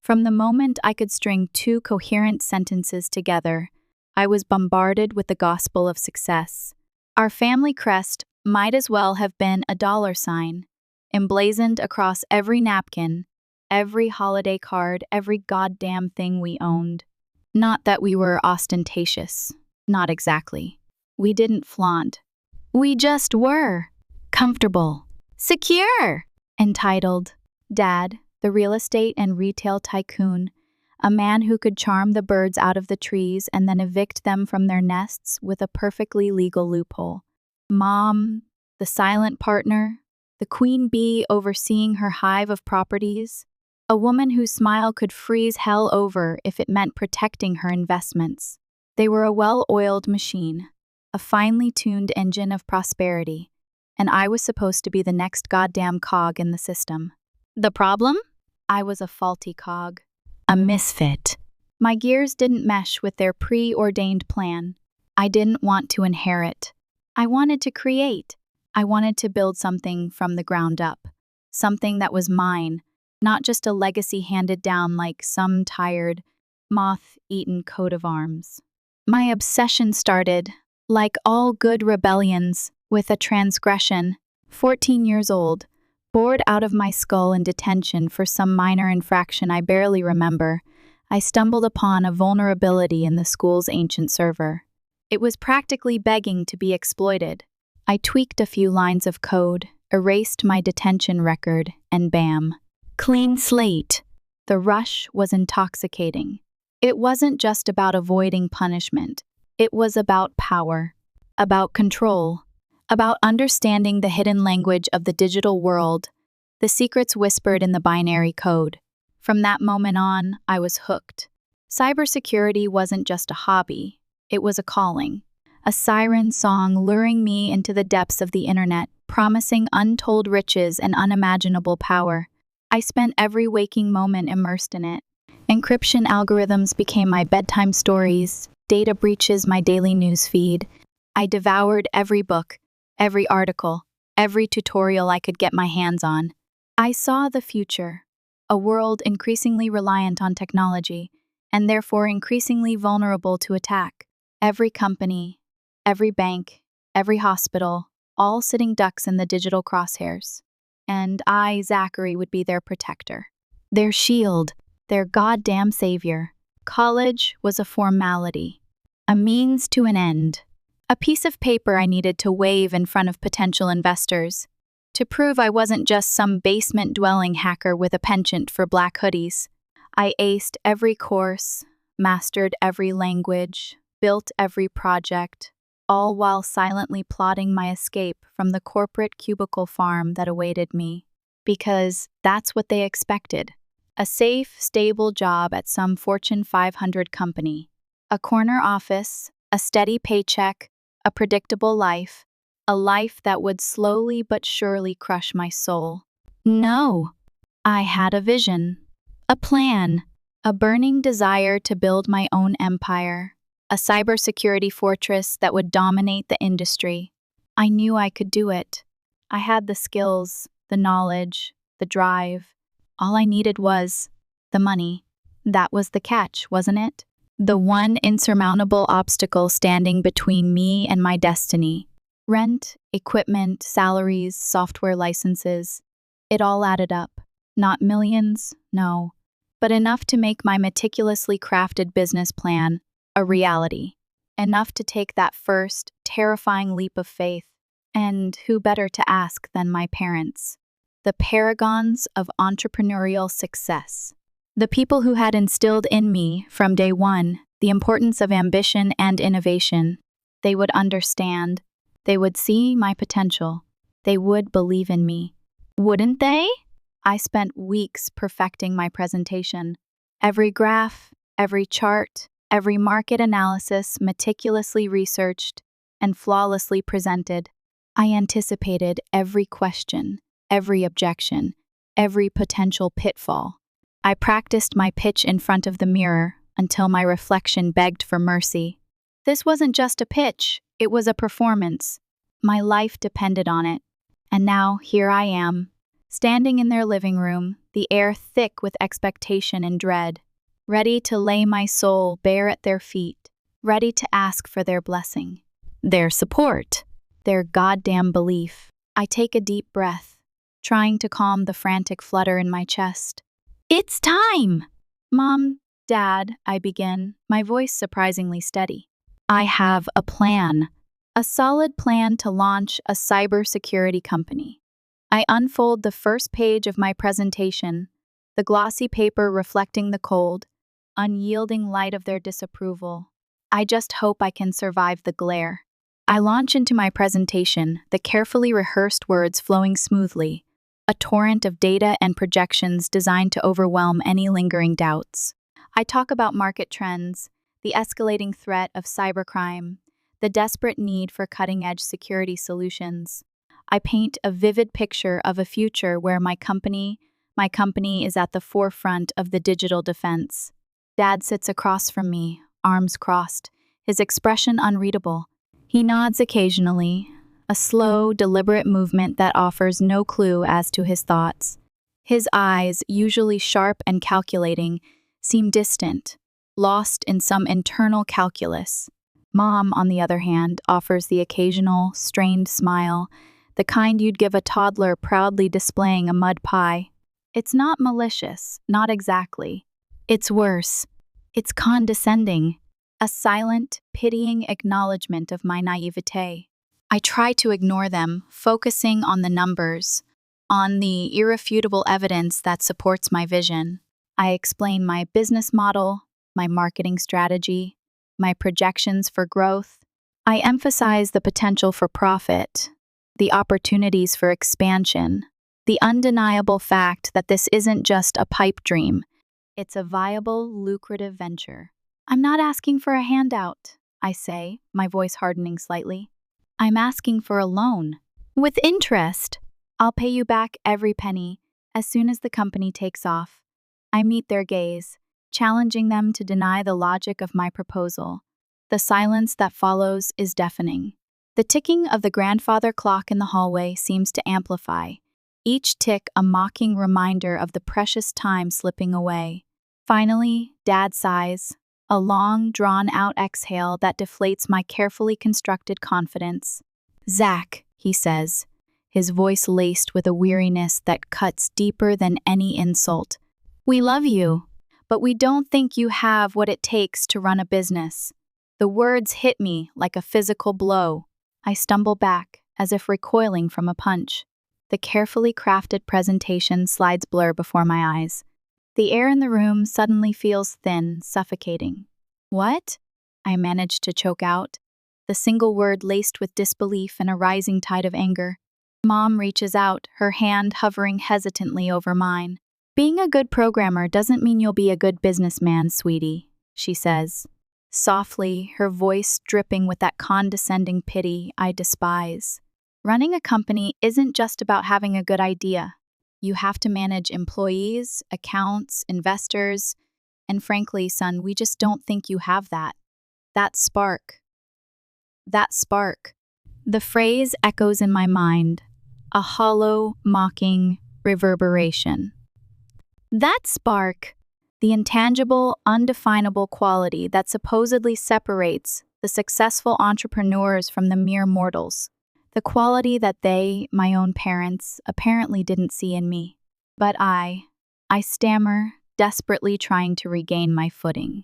From the moment I could string two coherent sentences together, I was bombarded with the gospel of success. Our family crest might as well have been a $, emblazoned across every napkin, every holiday card, every goddamn thing we owned. Not that we were ostentatious. Not exactly. We didn't flaunt. We just were. Comfortable. Secure. Entitled. Dad, the real estate and retail tycoon, a man who could charm the birds out of the trees and then evict them from their nests with a perfectly legal loophole. Mom, the silent partner, the queen bee overseeing her hive of properties, a woman whose smile could freeze hell over if it meant protecting her investments. They were a well-oiled machine, a finely tuned engine of prosperity, and I was supposed to be the next goddamn cog in the system. The problem? I was a faulty cog, a misfit. My gears didn't mesh with their preordained plan. I didn't want to inherit. I wanted to create. I wanted to build something from the ground up, something that was mine, not just a legacy handed down like some tired, moth-eaten coat of arms. My obsession started, like all good rebellions, with a transgression. 14 years old, bored out of my skull in detention for some minor infraction I barely remember, I stumbled upon a vulnerability in the school's ancient server. It was practically begging to be exploited. I tweaked a few lines of code, erased my detention record, and bam. Clean slate. The rush was intoxicating. It wasn't just about avoiding punishment. It was about power, about control, about understanding the hidden language of the digital world, the secrets whispered in the binary code. From that moment on, I was hooked. Cybersecurity wasn't just a hobby. It was a calling. A siren song luring me into the depths of the internet, promising untold riches and unimaginable power. I spent every waking moment immersed in it. Encryption algorithms became my bedtime stories, data breaches my daily news feed. I devoured every book, every article, every tutorial I could get my hands on. I saw the future, a world increasingly reliant on technology, and therefore increasingly vulnerable to attack. Every company, every bank, every hospital, all sitting ducks in the digital crosshairs. And I, Zachary, would be their protector, their shield, their goddamn savior. College was a formality, a means to an end, a piece of paper I needed to wave in front of potential investors, to prove I wasn't just some basement-dwelling hacker with a penchant for black hoodies. I aced every course, mastered every language, built every project, all while silently plotting my escape from the corporate cubicle farm that awaited me. Because that's what they expected. A safe, stable job at some Fortune 500 company. A corner office, a steady paycheck, a predictable life. A life that would slowly but surely crush my soul. No! I had a vision. A plan. A burning desire to build my own empire. A cybersecurity fortress that would dominate the industry. I knew I could do it. I had the skills, the knowledge, the drive. All I needed was the money. That was the catch, wasn't it? The one insurmountable obstacle standing between me and my destiny. Rent, equipment, salaries, software licenses. It all added up. Not millions, no, but enough to make my meticulously crafted business plan a reality. Enough to take that first, terrifying leap of faith. And who better to ask than my parents? The paragons of entrepreneurial success. The people who had instilled in me, from day one, the importance of ambition and innovation. They would understand. They would see my potential. They would believe in me. Wouldn't they? I spent weeks perfecting my presentation. Every graph, every chart, every market analysis meticulously researched and flawlessly presented. I anticipated every question, every objection, every potential pitfall. I practiced my pitch in front of the mirror until my reflection begged for mercy. This wasn't just a pitch, it was a performance. My life depended on it. And now here I am, standing in their living room, the air thick with expectation and dread, ready to lay my soul bare at their feet, ready to ask for their blessing, their support, their goddamn belief. I take a deep breath, trying to calm the frantic flutter in my chest. It's time! Mom, Dad, I begin, my voice surprisingly steady. I have a plan. A solid plan to launch a cybersecurity company. I unfold the first page of my presentation, the glossy paper reflecting the cold, unyielding light of their disapproval. I just hope I can survive the glare. I launch into my presentation, the carefully rehearsed words flowing smoothly, a torrent of data and projections designed to overwhelm any lingering doubts. I talk about market trends, the escalating threat of cybercrime, the desperate need for cutting-edge security solutions. I paint a vivid picture of a future where my company is at the forefront of the digital defense. Dad sits across from me, arms crossed, his expression unreadable. He nods occasionally, a slow, deliberate movement that offers no clue as to his thoughts. His eyes, usually sharp and calculating, seem distant, lost in some internal calculus. Mom, on the other hand, offers the occasional, strained smile, the kind you'd give a toddler proudly displaying a mud pie. It's not malicious, not exactly. It's worse. It's condescending, a silent, pitying acknowledgement of my naivete. I try to ignore them, focusing on the numbers, on the irrefutable evidence that supports my vision. I explain my business model, my marketing strategy, my projections for growth. I emphasize the potential for profit, the opportunities for expansion, the undeniable fact that this isn't just a pipe dream, it's a viable, lucrative venture. I'm not asking for a handout, I say, my voice hardening slightly. I'm asking for a loan. With interest. I'll pay you back every penny as soon as the company takes off. I meet their gaze, challenging them to deny the logic of my proposal. The silence that follows is deafening. The ticking of the grandfather clock in the hallway seems to amplify, each tick a mocking reminder of the precious time slipping away. Finally, Dad sighs, a long, drawn-out exhale that deflates my carefully constructed confidence. Zach, he says, his voice laced with a weariness that cuts deeper than any insult. We love you, but we don't think you have what it takes to run a business. The words hit me like a physical blow. I stumble back, as if recoiling from a punch. The carefully crafted presentation slides blur before my eyes. The air in the room suddenly feels thin, suffocating. What? I manage to choke out, the single word laced with disbelief and a rising tide of anger. Mom reaches out, her hand hovering hesitantly over mine. Being a good programmer doesn't mean you'll be a good businessman, sweetie, she says. Softly, her voice dripping with that condescending pity I despise. Running a company isn't just about having a good idea. You have to manage employees, accounts, investors, and frankly, son, we just don't think you have that. That spark. The phrase echoes in my mind, a hollow, mocking reverberation. That spark. The intangible, undefinable quality that supposedly separates the successful entrepreneurs from the mere mortals. The quality that they, my own parents, apparently didn't see in me. But I stammer, desperately trying to regain my footing.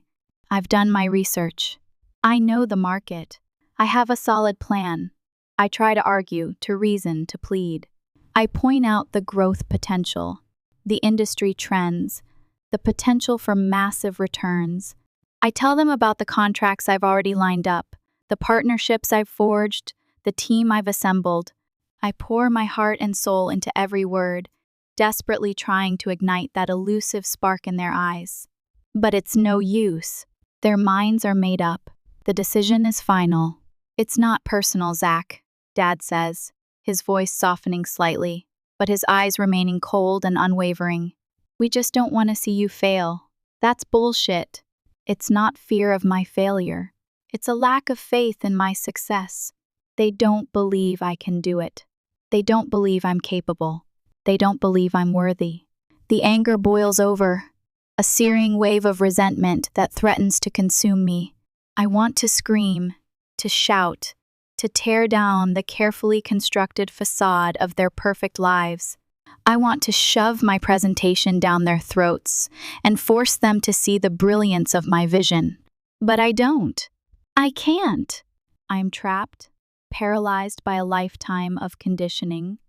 I've done my research. I know the market. I have a solid plan. I try to argue, to reason, to plead. I point out the growth potential, the industry trends, the potential for massive returns. I tell them about the contracts I've already lined up, the partnerships I've forged, the team I've assembled. I pour my heart and soul into every word, desperately trying to ignite that elusive spark in their eyes. But it's no use. Their minds are made up. The decision is final. It's not personal, Zach, Dad says, his voice softening slightly, but his eyes remaining cold and unwavering. We just don't want to see you fail. That's bullshit. It's not fear of my failure. It's a lack of faith in my success. They don't believe I can do it. They don't believe I'm capable. They don't believe I'm worthy. The anger boils over, a searing wave of resentment that threatens to consume me. I want to scream, to shout, to tear down the carefully constructed facade of their perfect lives. I want to shove my presentation down their throats and force them to see the brilliance of my vision. But I don't. I can't. I am trapped, paralyzed by a lifetime of conditioning,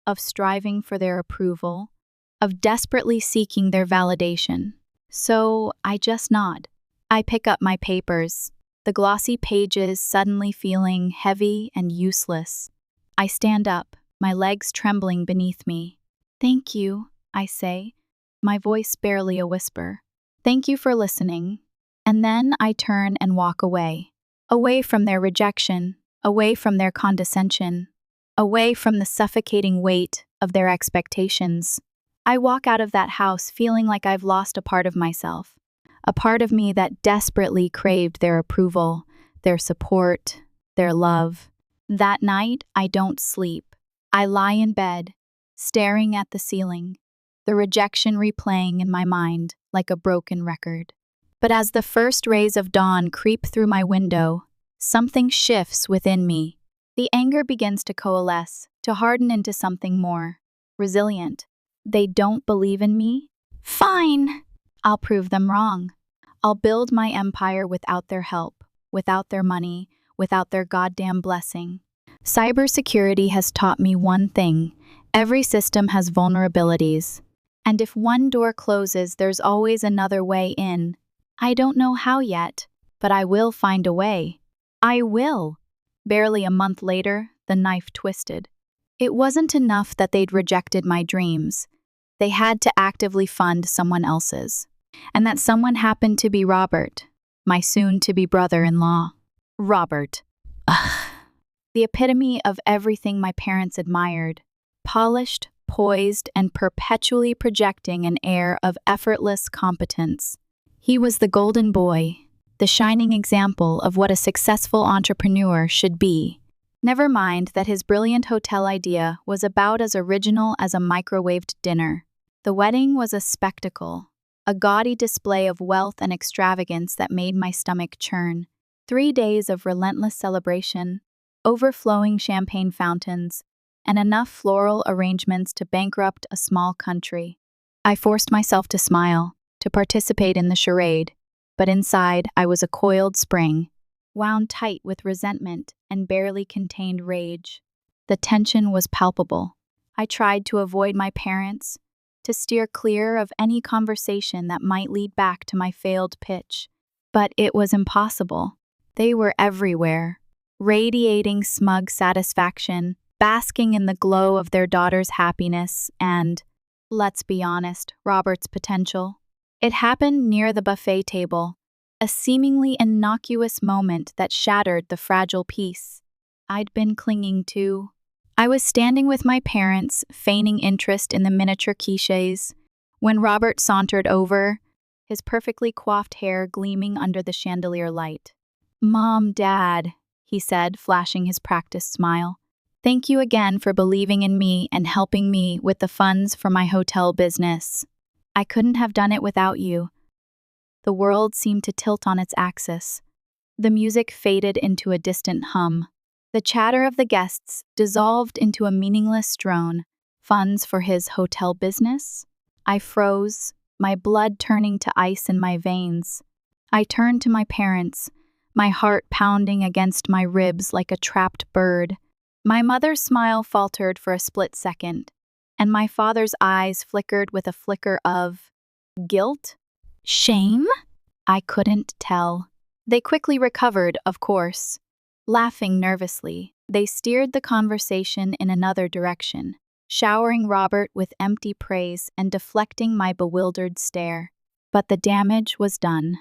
of striving for their approval, of desperately seeking their validation. So I just nod. I pick up my papers, the glossy pages suddenly feeling heavy and useless. I stand up, my legs trembling beneath me. "Thank you," I say, my voice barely a whisper. "Thank you for listening." And then I turn and walk away. Away from their rejection, away from their condescension, away from the suffocating weight of their expectations. I walk out of that house feeling like I've lost a part of myself, a part of me that desperately craved their approval, their support, their love. That night, I don't sleep. I lie in bed, staring at the ceiling, the rejection replaying in my mind like a broken record. But as the first rays of dawn creep through my window, something shifts within me. The anger begins to coalesce, to harden into something more resilient. They don't believe in me? Fine! I'll prove them wrong. I'll build my empire without their help, without their money, without their goddamn blessing. Cybersecurity has taught me one thing. Every system has vulnerabilities. And if one door closes, there's always another way in. I don't know how yet, but I will find a way. I will. Barely a month later, the knife twisted. It wasn't enough that they'd rejected my dreams. They had to actively fund someone else's. And that someone happened to be Robert, my soon-to-be brother-in-law. Robert. Ugh. The epitome of everything my parents admired. Polished, poised, and perpetually projecting an air of effortless competence. He was the golden boy, the shining example of what a successful entrepreneur should be. Never mind that his brilliant hotel idea was about as original as a microwaved dinner. The wedding was a spectacle, a gaudy display of wealth and extravagance that made my stomach churn. 3 days of relentless celebration, overflowing champagne fountains, and enough floral arrangements to bankrupt a small country. I forced myself to smile, to participate in the charade, but inside I was a coiled spring, wound tight with resentment and barely contained rage. The tension was palpable. I tried to avoid my parents, to steer clear of any conversation that might lead back to my failed pitch, but it was impossible. They were everywhere, radiating smug satisfaction, basking in the glow of their daughter's happiness and, let's be honest, Robert's potential. It happened near the buffet table, a seemingly innocuous moment that shattered the fragile peace I'd been clinging to. I was standing with my parents, feigning interest in the miniature quiches, when Robert sauntered over, his perfectly coiffed hair gleaming under the chandelier light. "Mom, Dad," he said, flashing his practiced smile. "Thank you again for believing in me and helping me with the funds for my hotel business. I couldn't have done it without you." The world seemed to tilt on its axis. The music faded into a distant hum. The chatter of the guests dissolved into a meaningless drone. Funds for his hotel business? I froze, my blood turning to ice in my veins. I turned to my parents, my heart pounding against my ribs like a trapped bird. My mother's smile faltered for a split second, and my father's eyes flickered with a flicker of guilt? Shame? I couldn't tell. They quickly recovered, of course. Laughing nervously, they steered the conversation in another direction, showering Robert with empty praise and deflecting my bewildered stare. But the damage was done.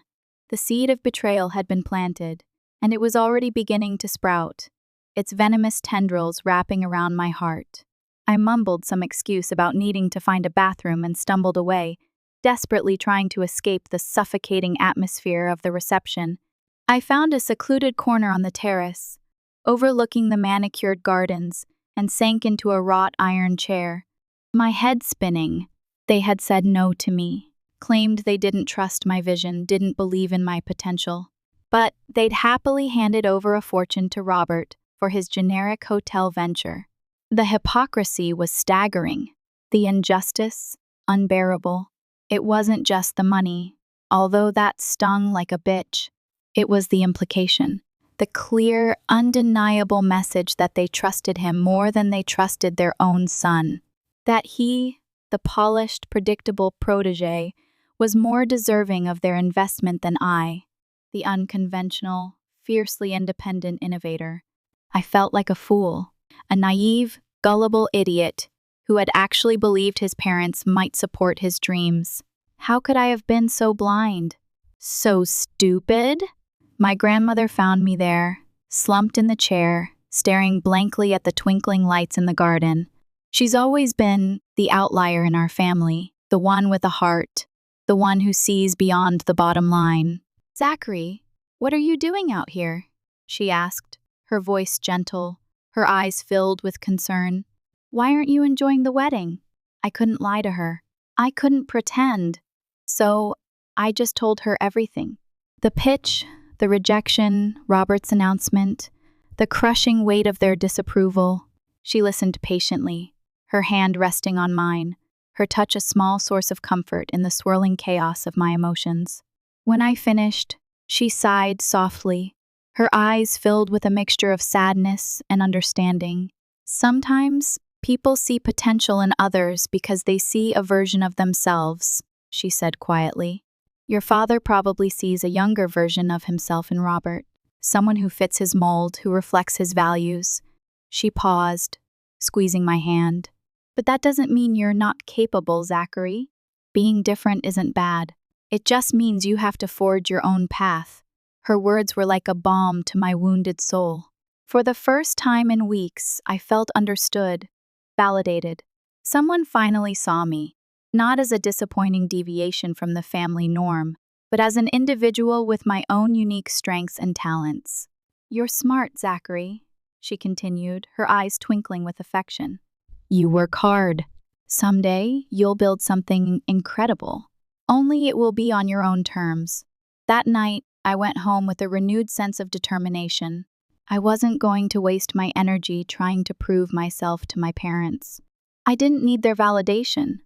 The seed of betrayal had been planted, and it was already beginning to sprout, its venomous tendrils wrapping around my heart. I mumbled some excuse about needing to find a bathroom and stumbled away, desperately trying to escape the suffocating atmosphere of the reception. I found a secluded corner on the terrace, overlooking the manicured gardens, and sank into a wrought iron chair, my head spinning, They had said no to me, claimed they didn't trust my vision, didn't believe in my potential. But they'd happily handed over a fortune to Robert for his generic hotel venture. The hypocrisy was staggering, the injustice unbearable. It wasn't just the money, although that stung like a bitch. It was the implication, the clear, undeniable message that they trusted him more than they trusted their own son. That he, the polished, predictable protege, was more deserving of their investment than I, the unconventional, fiercely independent innovator. I felt like a fool, a naive, gullible idiot who had actually believed his parents might support his dreams. How could I have been so blind? So stupid? My grandmother found me there, slumped in the chair, staring blankly at the twinkling lights in the garden. She's always been the outlier in our family, the one with a heart, the one who sees beyond the bottom line. "Zachary, what are you doing out here?" she asked, her voice gentle, her eyes filled with concern. "Why aren't you enjoying the wedding?" I couldn't lie to her. I couldn't pretend. So I just told her everything. The pitch, the rejection, Robert's announcement, the crushing weight of their disapproval. She listened patiently, her hand resting on mine, her touch a small source of comfort in the swirling chaos of my emotions. When I finished, she sighed softly, her eyes filled with a mixture of sadness and understanding. "Sometimes people see potential in others because they see a version of themselves," she said quietly. "Your father probably sees a younger version of himself in Robert, someone who fits his mold, who reflects his values." She paused, squeezing my hand. "But that doesn't mean you're not capable, Zachary. Being different isn't bad. It just means you have to forge your own path." Her words were like a balm to my wounded soul. For the first time in weeks, I felt understood, validated. Someone finally saw me, not as a disappointing deviation from the family norm, but as an individual with my own unique strengths and talents. "You're smart, Zachary," she continued, her eyes twinkling with affection. "You work hard. Someday, you'll build something incredible. Only it will be on your own terms." That night, I went home with a renewed sense of determination. I wasn't going to waste my energy trying to prove myself to my parents. I didn't need their validation.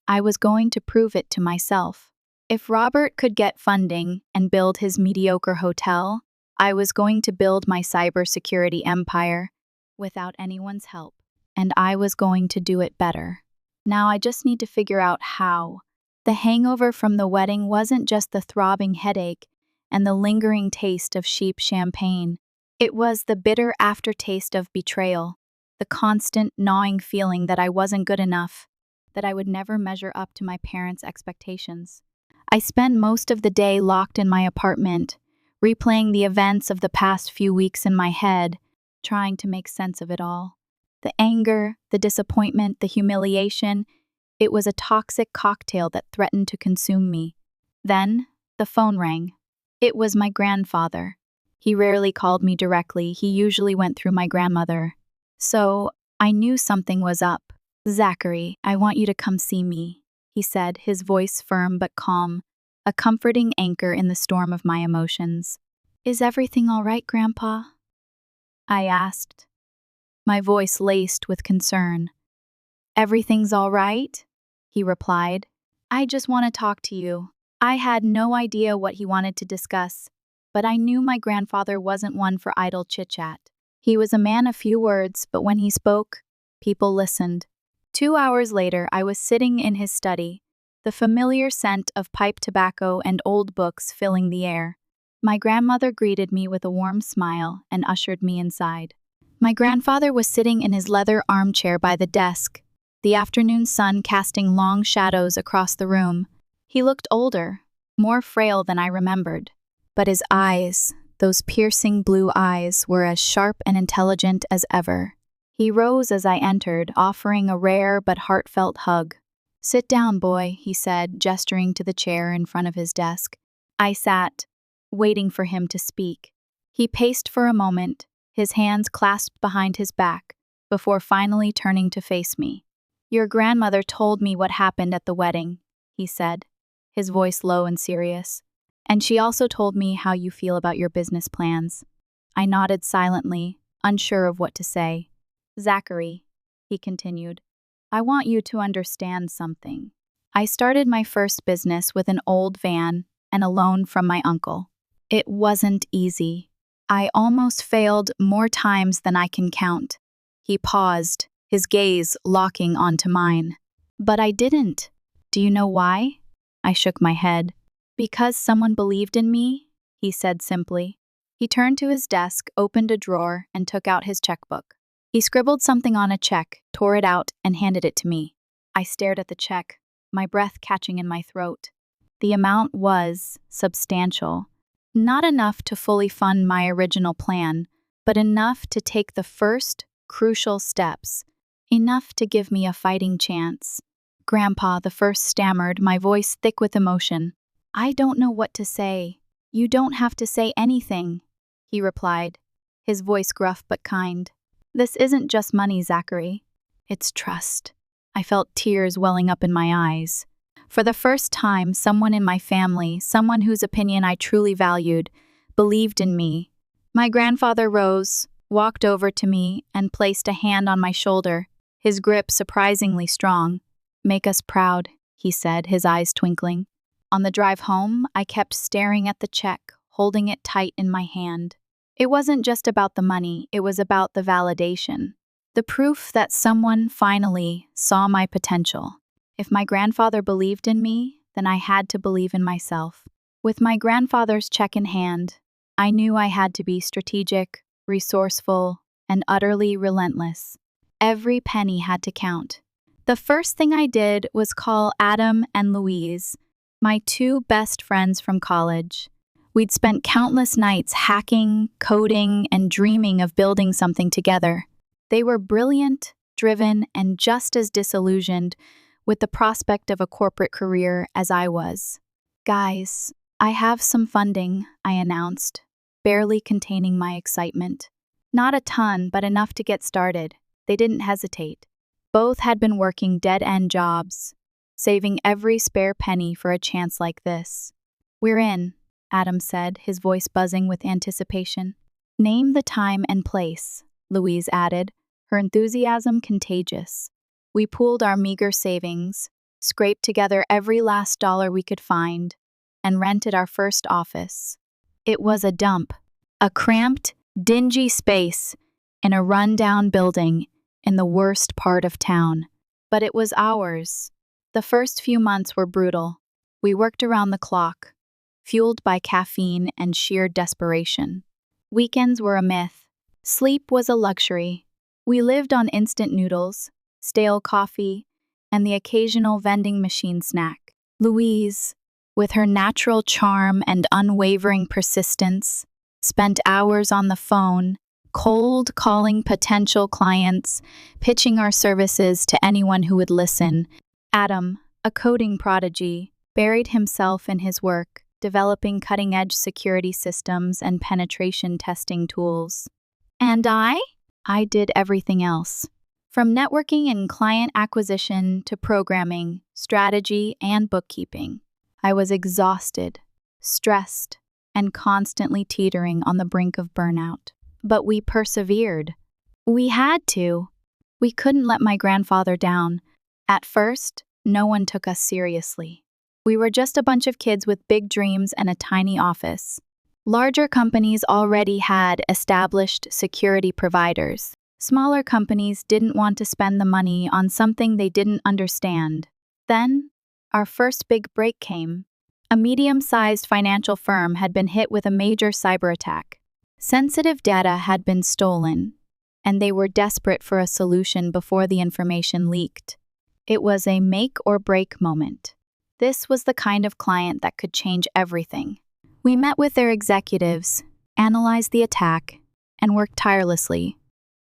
I was going to prove it to myself. If Robert could get funding and build his mediocre hotel, I was going to build my cybersecurity empire without anyone's help, and I was going to do it better. Now I just need to figure out how. The hangover from the wedding wasn't just the throbbing headache and the lingering taste of cheap champagne. It was the bitter aftertaste of betrayal, the constant gnawing feeling that I wasn't good enough, that I would never measure up to my parents' expectations. I spent most of the day locked in my apartment, replaying the events of the past few weeks in my head, trying to make sense of it all. The anger, the disappointment, the humiliation, it was a toxic cocktail that threatened to consume me. Then, the phone rang. It was my grandfather. He rarely called me directly, he usually went through my grandmother. So, I knew something was up. "Zachary, I want you to come see me," he said, his voice firm but calm, a comforting anchor in the storm of my emotions. "Is everything all right, Grandpa?" I asked, my voice laced with concern. "Everything's all right," he replied. "I just want to talk to you." I had no idea what he wanted to discuss, but I knew my grandfather wasn't one for idle chit-chat. He was a man of few words, but when he spoke, people listened. 2 hours later, I was sitting in his study, the familiar scent of pipe tobacco and old books filling the air. My grandmother greeted me with a warm smile and ushered me inside. My grandfather was sitting in his leather armchair by the desk, the afternoon sun casting long shadows across the room. He looked older, more frail than I remembered, but his eyes, those piercing blue eyes, were as sharp and intelligent as ever. He rose as I entered, offering a rare but heartfelt hug. "Sit down, boy," he said, gesturing to the chair in front of his desk. I sat, waiting for him to speak. He paced for a moment, his hands clasped behind his back, before finally turning to face me. Your grandmother told me what happened at the wedding, he said, his voice low and serious. And she also told me how you feel about your business plans. I nodded silently, unsure of what to say. Zachary, he continued, I want you to understand something. I started my first business with an old van and a loan from my uncle. It wasn't easy. I almost failed more times than I can count. He paused, his gaze locking onto mine. But I didn't. Do you know why? I shook my head. Because someone believed in me, he said simply. He turned to his desk, opened a drawer, and took out his checkbook. He scribbled something on a check, tore it out, and handed it to me. I stared at the check, my breath catching in my throat. The amount was substantial. Not enough to fully fund my original plan, but enough to take the first crucial steps. Enough to give me a fighting chance. Grandpa the first stammered, my voice thick with emotion. I don't know what to say. You don't have to say anything, he replied, his voice gruff but kind. This isn't just money, Zachary. It's trust. I felt tears welling up in my eyes. For the first time, someone in my family, someone whose opinion I truly valued, believed in me. My grandfather rose, walked over to me, and placed a hand on my shoulder, his grip surprisingly strong. Make us proud, he said, his eyes twinkling. On the drive home, I kept staring at the check, holding it tight in my hand. It wasn't just about the money, it was about the validation. The proof that someone finally saw my potential. If my grandfather believed in me, then I had to believe in myself. With my grandfather's check in hand, I knew I had to be strategic, resourceful, and utterly relentless. Every penny had to count. The first thing I did was call Adam and Louise, my two best friends from college. We'd spent countless nights hacking, coding, and dreaming of building something together. They were brilliant, driven, and just as disillusioned with the prospect of a corporate career as I was. Guys, I have some funding, I announced, barely containing my excitement. Not a ton, but enough to get started. They didn't hesitate. Both had been working dead-end jobs, saving every spare penny for a chance like this. We're in, Adam said, his voice buzzing with anticipation. Name the time and place, Louise added, her enthusiasm contagious. We pooled our meager savings, scraped together every last dollar we could find, and rented our first office. It was a dump, a cramped, dingy space in a run-down building in the worst part of town. But it was ours. The first few months were brutal. We worked around the clock, fueled by caffeine and sheer desperation. Weekends were a myth. Sleep was a luxury. We lived on instant noodles, stale coffee, and the occasional vending machine snack. Louise, with her natural charm and unwavering persistence, spent hours on the phone, cold calling potential clients, pitching our services to anyone who would listen. Adam, a coding prodigy, buried himself in his work, developing cutting-edge security systems and penetration testing tools. And I did everything else. From networking and client acquisition to programming, strategy, and bookkeeping. I was exhausted, stressed, and constantly teetering on the brink of burnout. But we persevered. We had to. We couldn't let my grandfather down. At first, no one took us seriously. We were just a bunch of kids with big dreams and a tiny office. Larger companies already had established security providers. Smaller companies didn't want to spend the money on something they didn't understand. Then, our first big break came. A medium-sized financial firm had been hit with a major cyber attack. Sensitive data had been stolen, and they were desperate for a solution before the information leaked. It was a make-or-break moment. This was the kind of client that could change everything. We met with their executives, analyzed the attack, and worked tirelessly,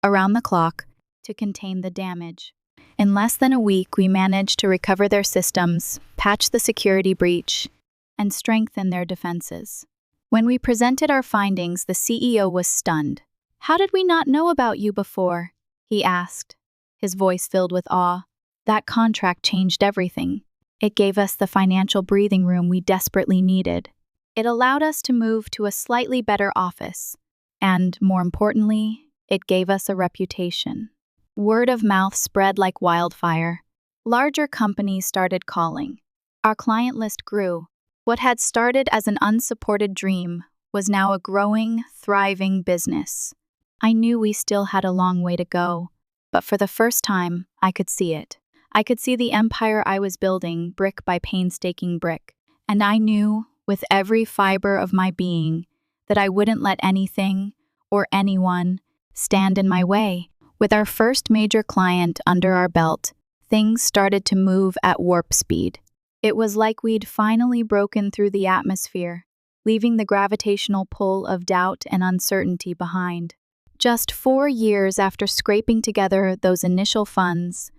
around the clock, to contain the damage. In less than a week, we managed to recover their systems, patch the security breach, and strengthen their defenses. When we presented our findings, the CEO was stunned. "How did we not know about you before?" he asked, his voice filled with awe. That contract changed everything. It gave us the financial breathing room we desperately needed. It allowed us to move to a slightly better office. And, more importantly, it gave us a reputation. Word of mouth spread like wildfire. Larger companies started calling. Our client list grew. What had started as an unsupported dream was now a growing, thriving business. I knew we still had a long way to go, but for the first time, I could see it. I could see the empire I was building, brick by painstaking brick, and I knew, with every fiber of my being, that I wouldn't let anything or anyone stand in my way. With our first major client under our belt, things started to move at warp speed. It was like we'd finally broken through the atmosphere, leaving the gravitational pull of doubt and uncertainty behind. Just 4 years after scraping together those initial funds,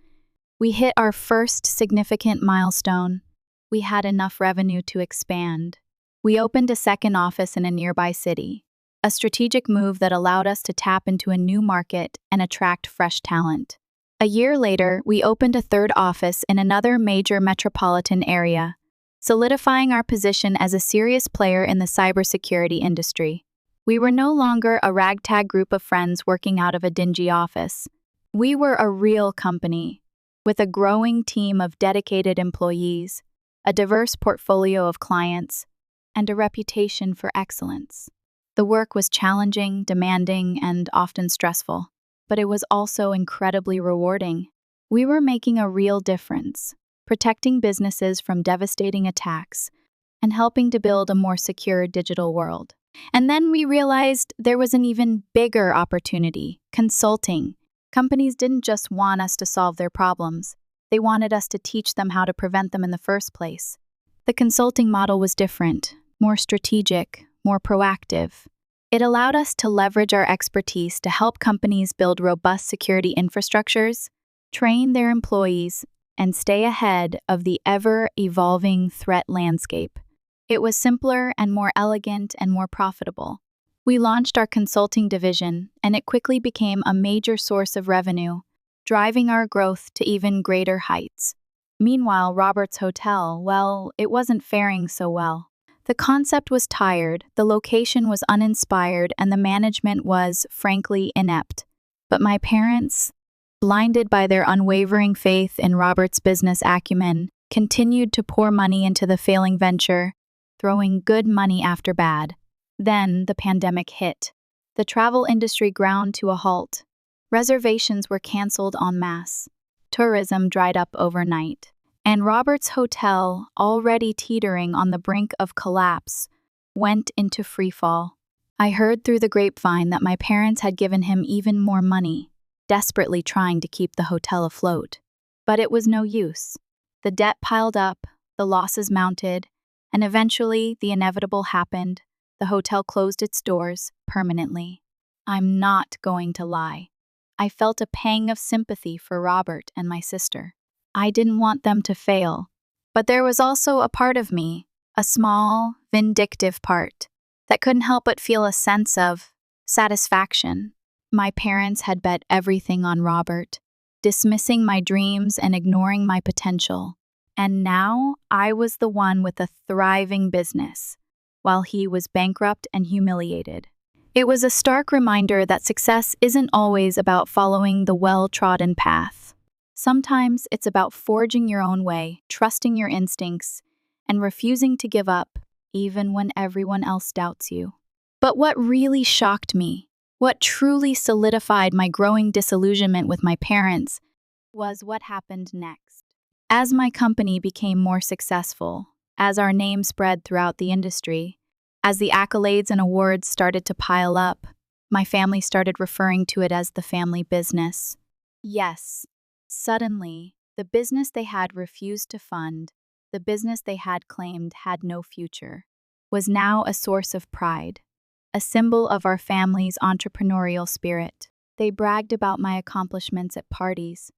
we hit our first significant milestone. We had enough revenue to expand. We opened a second office in a nearby city, a strategic move that allowed us to tap into a new market and attract fresh talent. A year later, we opened a third office in another major metropolitan area, solidifying our position as a serious player in the cybersecurity industry. We were no longer a ragtag group of friends working out of a dingy office. We were a real company, with a growing team of dedicated employees, a diverse portfolio of clients, and a reputation for excellence. The work was challenging, demanding, and often stressful, but it was also incredibly rewarding. We were making a real difference, protecting businesses from devastating attacks and helping to build a more secure digital world. And then we realized there was an even bigger opportunity: consulting. Companies didn't just want us to solve their problems, they wanted us to teach them how to prevent them in the first place. The consulting model was different, more strategic, more proactive. It allowed us to leverage our expertise to help companies build robust security infrastructures, train their employees, and stay ahead of the ever-evolving threat landscape. It was simpler and more elegant and more profitable. We launched our consulting division, and it quickly became a major source of revenue, driving our growth to even greater heights. Meanwhile, Robert's Hotel, well, it wasn't faring so well. The concept was tired, the location was uninspired, and the management was, frankly, inept. But my parents, blinded by their unwavering faith in Robert's business acumen, continued to pour money into the failing venture, throwing good money after bad. Then the pandemic hit. The travel industry ground to a halt. Reservations were canceled en masse. Tourism dried up overnight. And Robert's Hotel, already teetering on the brink of collapse, went into freefall. I heard through the grapevine that my parents had given him even more money, desperately trying to keep the hotel afloat. But it was no use. The debt piled up, the losses mounted, and eventually the inevitable happened. The hotel closed its doors permanently. I'm not going to lie. I felt a pang of sympathy for Robert and my sister. I didn't want them to fail. But there was also a part of me, a small, vindictive part, that couldn't help but feel a sense of satisfaction. My parents had bet everything on Robert, dismissing my dreams and ignoring my potential. And now I was the one with a thriving business, while he was bankrupt and humiliated. It was a stark reminder that success isn't always about following the well-trodden path. Sometimes it's about forging your own way, trusting your instincts, and refusing to give up, even when everyone else doubts you. But what really shocked me, what truly solidified my growing disillusionment with my parents, was what happened next. As my company became more successful, as our name spread throughout the industry, as the accolades and awards started to pile up, my family started referring to it as the family business. Yes, suddenly, the business they had refused to fund, the business they had claimed had no future, was now a source of pride, a symbol of our family's entrepreneurial spirit. They bragged about my accomplishments at parties,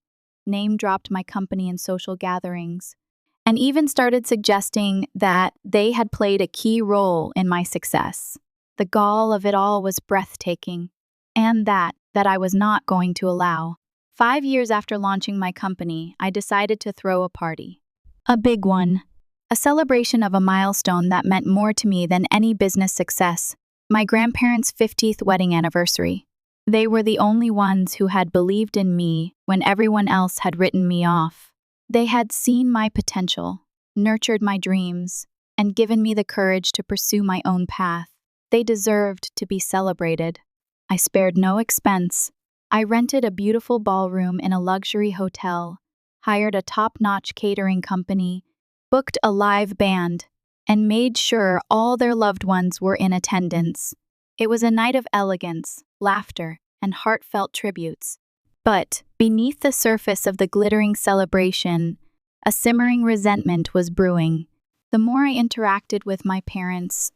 name-dropped my company in social gatherings, and even started suggesting that they had played a key role in my success. The gall of it all was breathtaking, and that I was not going to allow. 5 years after launching my company, I decided to throw a party. A big one. A celebration of a milestone that meant more to me than any business success. My grandparents' 50th wedding anniversary. They were the only ones who had believed in me when everyone else had written me off. They had seen my potential, nurtured my dreams, and given me the courage to pursue my own path. They deserved to be celebrated. I spared no expense. I rented a beautiful ballroom in a luxury hotel, hired a top-notch catering company, booked a live band, and made sure all their loved ones were in attendance. It was a night of elegance, laughter, and heartfelt tributes. But beneath the surface of the glittering celebration, a simmering resentment was brewing. The more I interacted with my parents,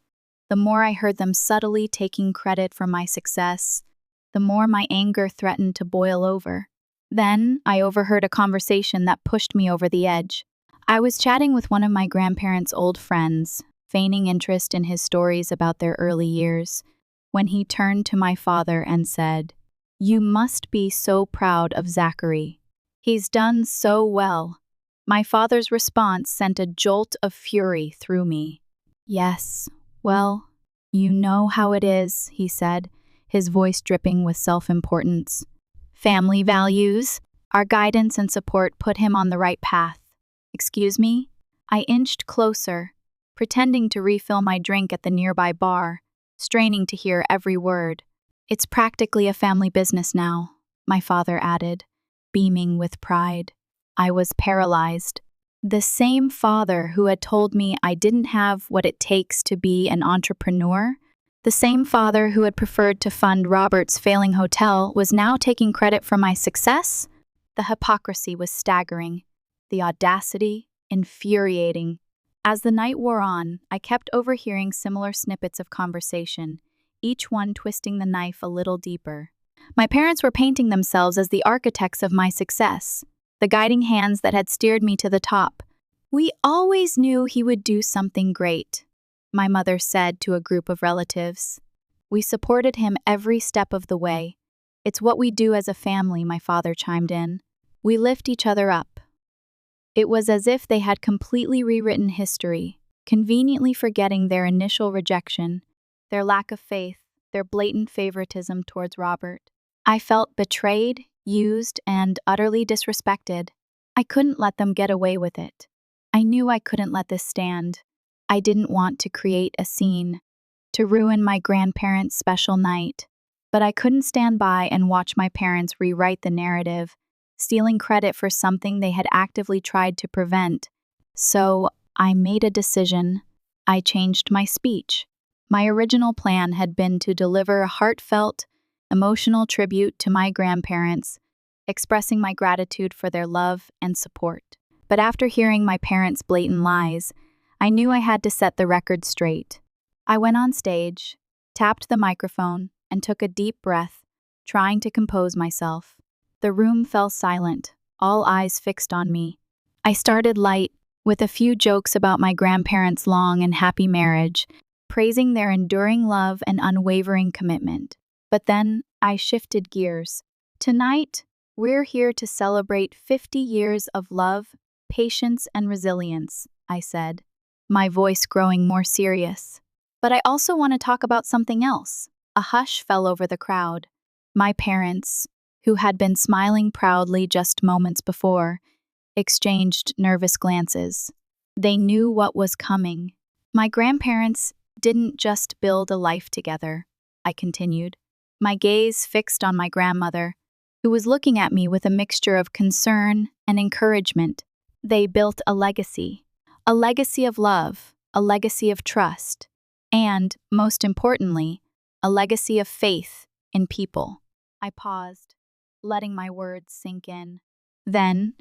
the more I heard them subtly taking credit for my success, the more my anger threatened to boil over. Then I overheard a conversation that pushed me over the edge. I was chatting with one of my grandparents' old friends, feigning interest in his stories about their early years, when he turned to my father and said, "You must be so proud of Zachary. He's done so well." My father's response sent a jolt of fury through me. "Yes, well, you know how it is," he said, his voice dripping with self-importance. "Family values, our guidance and support put him on the right path." "Excuse me?" I inched closer, pretending to refill my drink at the nearby bar, straining to hear every word. "It's practically a family business now," my father added, beaming with pride. I was paralyzed. The same father who had told me I didn't have what it takes to be an entrepreneur, the same father who had preferred to fund Robert's failing hotel, was now taking credit for my success? The hypocrisy was staggering. The audacity, infuriating. As the night wore on, I kept overhearing similar snippets of conversation, each one twisting the knife a little deeper. My parents were painting themselves as the architects of my success, the guiding hands that had steered me to the top. "We always knew he would do something great," my mother said to a group of relatives. "We supported him every step of the way. It's what we do as a family," my father chimed in. "We lift each other up." It was as if they had completely rewritten history, conveniently forgetting their initial rejection, their lack of faith, their blatant favoritism towards Robert. I felt betrayed, used, and utterly disrespected. I couldn't let them get away with it. I knew I couldn't let this stand. I didn't want to create a scene, to ruin my grandparents' special night. But I couldn't stand by and watch my parents rewrite the narrative, stealing credit for something they had actively tried to prevent. So I made a decision. I changed my speech. My original plan had been to deliver a heartfelt, emotional tribute to my grandparents, expressing my gratitude for their love and support. But after hearing my parents' blatant lies, I knew I had to set the record straight. I went on stage, tapped the microphone, and took a deep breath, trying to compose myself. The room fell silent, all eyes fixed on me. I started light, with a few jokes about my grandparents' long and happy marriage, praising their enduring love and unwavering commitment. But then I shifted gears. "Tonight, we're here to celebrate 50 years of love, patience, and resilience," I said, my voice growing more serious. "But I also want to talk about something else." A hush fell over the crowd. My parents, who had been smiling proudly just moments before, exchanged nervous glances. They knew what was coming. "My grandparents didn't just build a life together," I continued, my gaze fixed on my grandmother, who was looking at me with a mixture of concern and encouragement. "They built a legacy of love, a legacy of trust, and, most importantly, a legacy of faith in people." I paused, letting my words sink in. Then,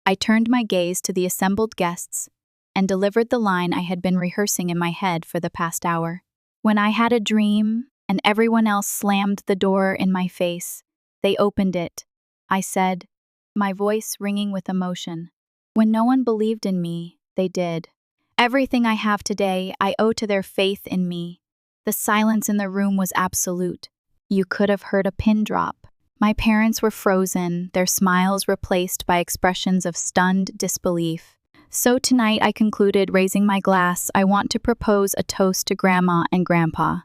I turned my gaze to the assembled guests and delivered the line I had been rehearsing in my head for the past hour. "When I had a dream and everyone else slammed the door in my face, they opened it," I said, my voice ringing with emotion. "When no one believed in me, they did. Everything I have today, I owe to their faith in me." The silence in the room was absolute. You could have heard a pin drop. My parents were frozen, their smiles replaced by expressions of stunned disbelief. So tonight, I concluded, raising my glass, I want to propose a toast to Grandma and Grandpa,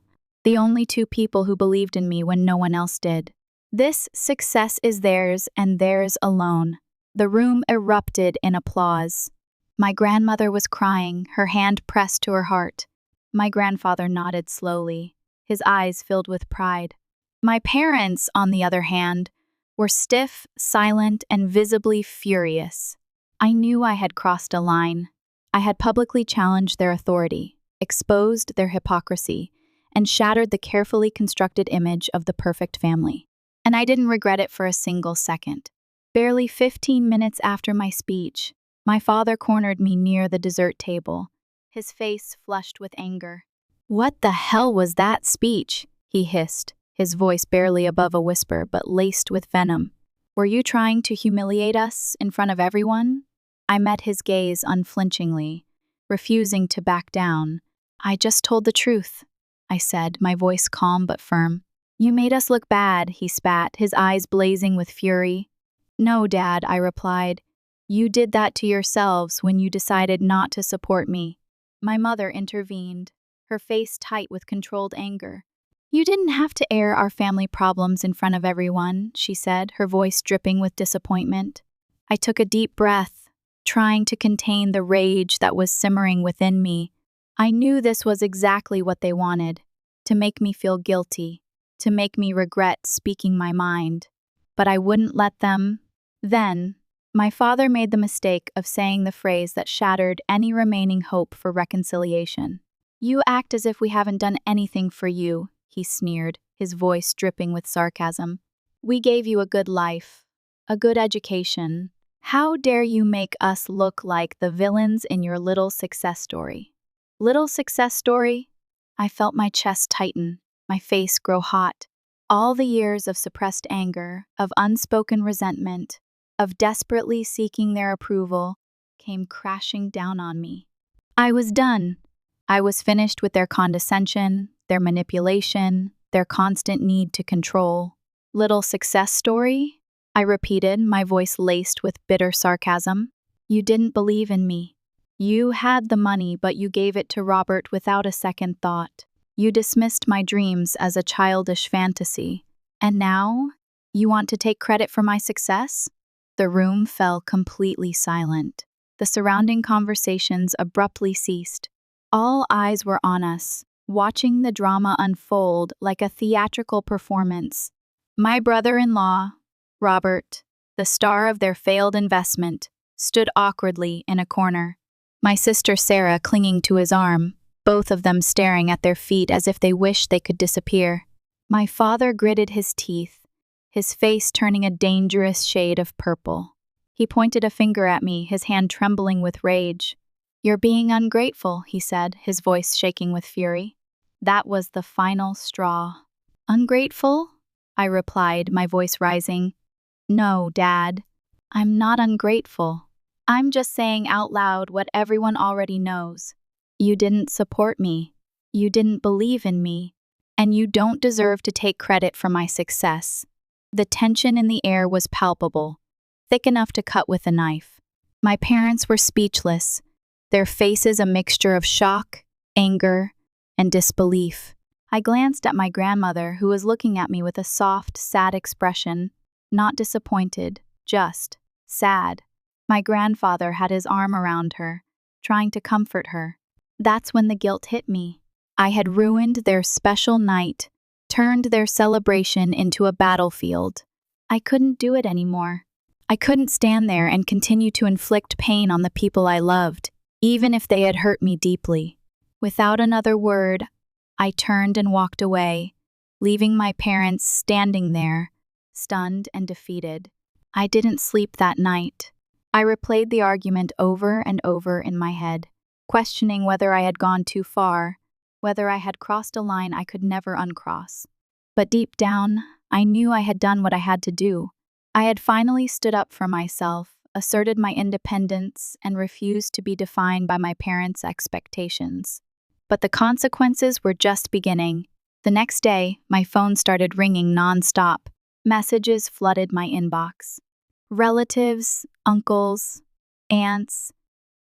the only two people who believed in me when no one else did. This success is theirs and theirs alone. The room erupted in applause. My grandmother was crying, her hand pressed to her heart. My grandfather nodded slowly, his eyes filled with pride. My parents, on the other hand, were stiff, silent, and visibly furious. I knew I had crossed a line. I had publicly challenged their authority, exposed their hypocrisy, and shattered the carefully constructed image of the perfect family. And I didn't regret it for a single second. Barely 15 minutes after my speech, my father cornered me near the dessert table, his face flushed with anger. "What the hell was that speech?" he hissed, his voice barely above a whisper but laced with venom. "Were you trying to humiliate us in front of everyone?" I met his gaze unflinchingly, refusing to back down. "I just told the truth," I said, my voice calm but firm. "You made us look bad," he spat, his eyes blazing with fury. "No, Dad," I replied. "You did that to yourselves when you decided not to support me." My mother intervened, her face tight with controlled anger. "You didn't have to air our family problems in front of everyone," she said, her voice dripping with disappointment. I took a deep breath, trying to contain the rage that was simmering within me. I knew this was exactly what they wanted, to make me feel guilty, to make me regret speaking my mind. But I wouldn't let them. Then, my father made the mistake of saying the phrase that shattered any remaining hope for reconciliation. "You act as if we haven't done anything for you," he sneered, his voice dripping with sarcasm. "We gave you a good life, a good education. How dare you make us look like the villains in your little success story?" Little success story? I felt my chest tighten, my face grow hot. All the years of suppressed anger, of unspoken resentment, of desperately seeking their approval, came crashing down on me. I was done. I was finished with their condescension, their manipulation, their constant need to control. "Little success story?" I repeated, my voice laced with bitter sarcasm. "You didn't believe in me. You had the money, but you gave it to Robert without a second thought. You dismissed my dreams as a childish fantasy. And now, you want to take credit for my success?" The room fell completely silent. The surrounding conversations abruptly ceased. All eyes were on us, watching the drama unfold like a theatrical performance. My brother-in-law, Robert, the star of their failed investment, stood awkwardly in a corner. My sister Sarah clinging to his arm, both of them staring at their feet as if they wished they could disappear. My father gritted his teeth, his face turning a dangerous shade of purple. He pointed a finger at me, his hand trembling with rage. "You're being ungrateful," he said, his voice shaking with fury. That was the final straw. "Ungrateful?" I replied, my voice rising. "No, Dad, I'm not ungrateful. I'm just saying out loud what everyone already knows. You didn't support me. You didn't believe in me. And you don't deserve to take credit for my success." The tension in the air was palpable, thick enough to cut with a knife. My parents were speechless, their faces a mixture of shock, anger, and disbelief. I glanced at my grandmother, who was looking at me with a soft, sad expression, not disappointed, just sad. My grandfather had his arm around her, trying to comfort her. That's when the guilt hit me. I had ruined their special night, turned their celebration into a battlefield. I couldn't do it anymore. I couldn't stand there and continue to inflict pain on the people I loved, even if they had hurt me deeply. Without another word, I turned and walked away, leaving my parents standing there, stunned and defeated. I didn't sleep that night. I replayed the argument over and over in my head, questioning whether I had gone too far, whether I had crossed a line I could never uncross. But deep down, I knew I had done what I had to do. I had finally stood up for myself, asserted my independence, and refused to be defined by my parents' expectations. But the consequences were just beginning. The next day, my phone started ringing non-stop. Messages flooded my inbox. Relatives, uncles, aunts,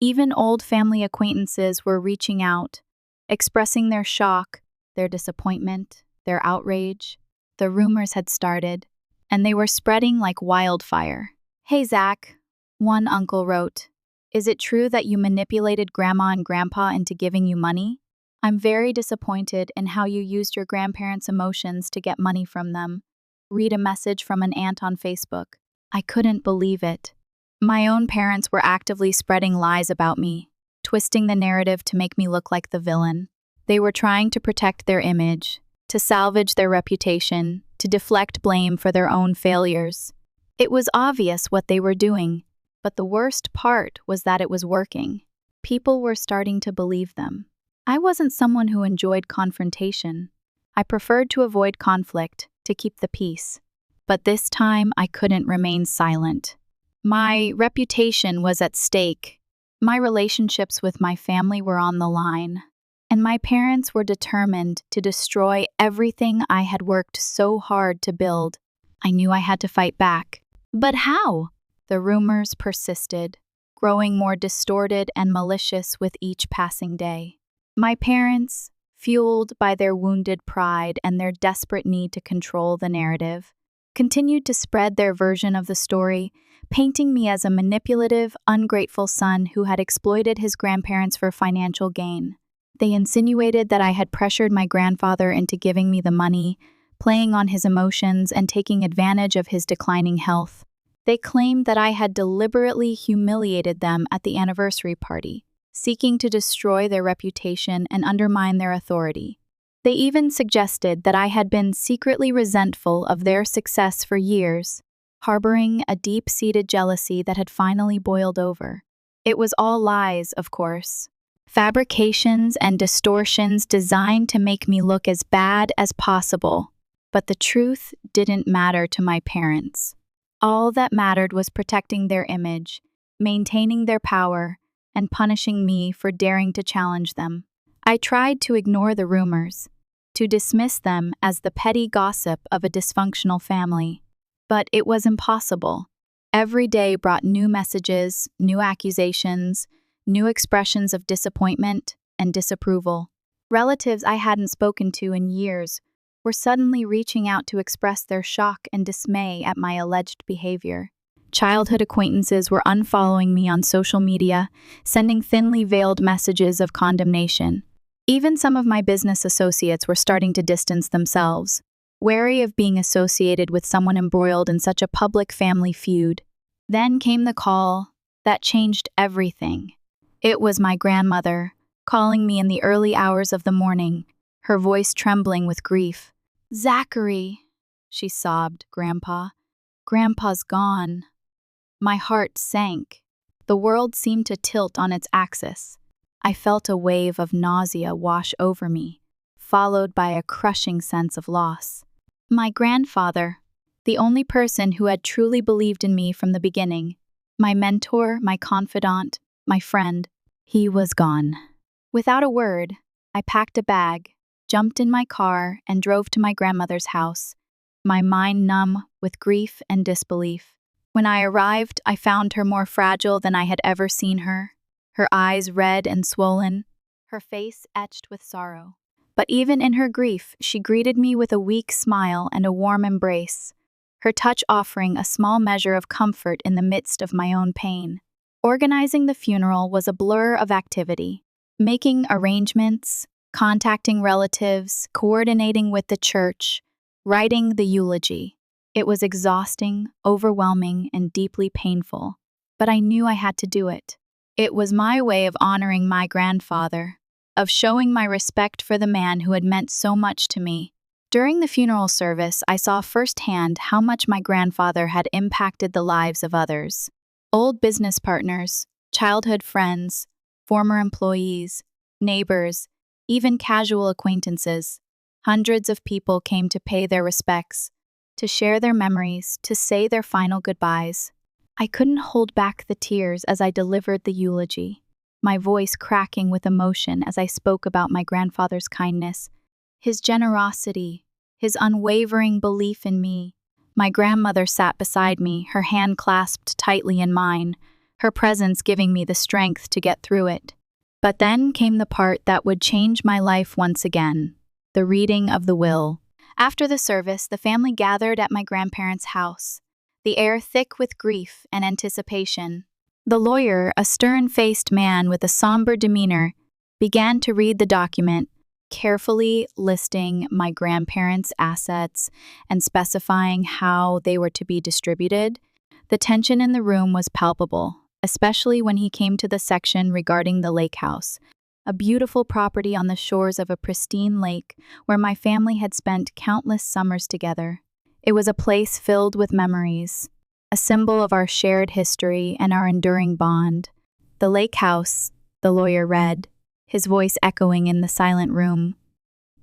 even old family acquaintances were reaching out, expressing their shock, their disappointment, their outrage. The rumors had started, and they were spreading like wildfire. "Hey, Zach," one uncle wrote, "is it true that you manipulated Grandma and Grandpa into giving you money? I'm very disappointed in how you used your grandparents' emotions to get money from them." Read a message from an aunt on Facebook. I couldn't believe it. My own parents were actively spreading lies about me, twisting the narrative to make me look like the villain. They were trying to protect their image, to salvage their reputation, to deflect blame for their own failures. It was obvious what they were doing, but the worst part was that it was working. People were starting to believe them. I wasn't someone who enjoyed confrontation. I preferred to avoid conflict, to keep the peace. But this time, I couldn't remain silent. My reputation was at stake. My relationships with my family were on the line. And my parents were determined to destroy everything I had worked so hard to build. I knew I had to fight back. But how? The rumors persisted, growing more distorted and malicious with each passing day. My parents, fueled by their wounded pride and their desperate need to control the narrative, continued to spread their version of the story, painting me as a manipulative, ungrateful son who had exploited his grandparents for financial gain. They insinuated that I had pressured my grandfather into giving me the money, playing on his emotions and taking advantage of his declining health. They claimed that I had deliberately humiliated them at the anniversary party, seeking to destroy their reputation and undermine their authority. They even suggested that I had been secretly resentful of their success for years, harboring a deep-seated jealousy that had finally boiled over. It was all lies, of course. Fabrications and distortions designed to make me look as bad as possible. But the truth didn't matter to my parents. All that mattered was protecting their image, maintaining their power, and punishing me for daring to challenge them. I tried to ignore the rumors, to dismiss them as the petty gossip of a dysfunctional family. But it was impossible. Every day brought new messages, new accusations, new expressions of disappointment and disapproval. Relatives I hadn't spoken to in years were suddenly reaching out to express their shock and dismay at my alleged behavior. Childhood acquaintances were unfollowing me on social media, sending thinly veiled messages of condemnation. Even some of my business associates were starting to distance themselves, wary of being associated with someone embroiled in such a public family feud. Then came the call that changed everything. It was my grandmother, calling me in the early hours of the morning, her voice trembling with grief. "Zachary," she sobbed, Grandpa's gone." My heart sank. The world seemed to tilt on its axis. I felt a wave of nausea wash over me, followed by a crushing sense of loss. My grandfather, the only person who had truly believed in me from the beginning, my mentor, my confidant, my friend, he was gone. Without a word, I packed a bag, jumped in my car, and drove to my grandmother's house, my mind numb with grief and disbelief. When I arrived, I found her more fragile than I had ever seen her eyes red and swollen, her face etched with sorrow. But even in her grief, she greeted me with a weak smile and a warm embrace, her touch offering a small measure of comfort in the midst of my own pain. Organizing the funeral was a blur of activity. Making arrangements, contacting relatives, coordinating with the church, writing the eulogy. It was exhausting, overwhelming, and deeply painful, but I knew I had to do it. It was my way of honoring my grandfather, of showing my respect for the man who had meant so much to me. During the funeral service, I saw firsthand how much my grandfather had impacted the lives of others. Old business partners, childhood friends, former employees, neighbors, even casual acquaintances. Hundreds of people came to pay their respects, to share their memories, to say their final goodbyes. I couldn't hold back the tears as I delivered the eulogy, my voice cracking with emotion as I spoke about my grandfather's kindness, his generosity, his unwavering belief in me, My grandmother sat beside me, her hand clasped tightly in mine, her presence giving me the strength to get through it. But then came the part that would change my life once again, the reading of the will. After the service, the family gathered at my grandparents' house, the air thick with grief and anticipation. The lawyer, a stern-faced man with a somber demeanor, began to read the document, carefully listing my grandparents' assets and specifying how they were to be distributed. The tension in the room was palpable, especially when he came to the section regarding the lake house, a beautiful property on the shores of a pristine lake where my family had spent countless summers together. It was a place filled with memories, a symbol of our shared history and our enduring bond. The lake house, the lawyer read, his voice echoing in the silent room,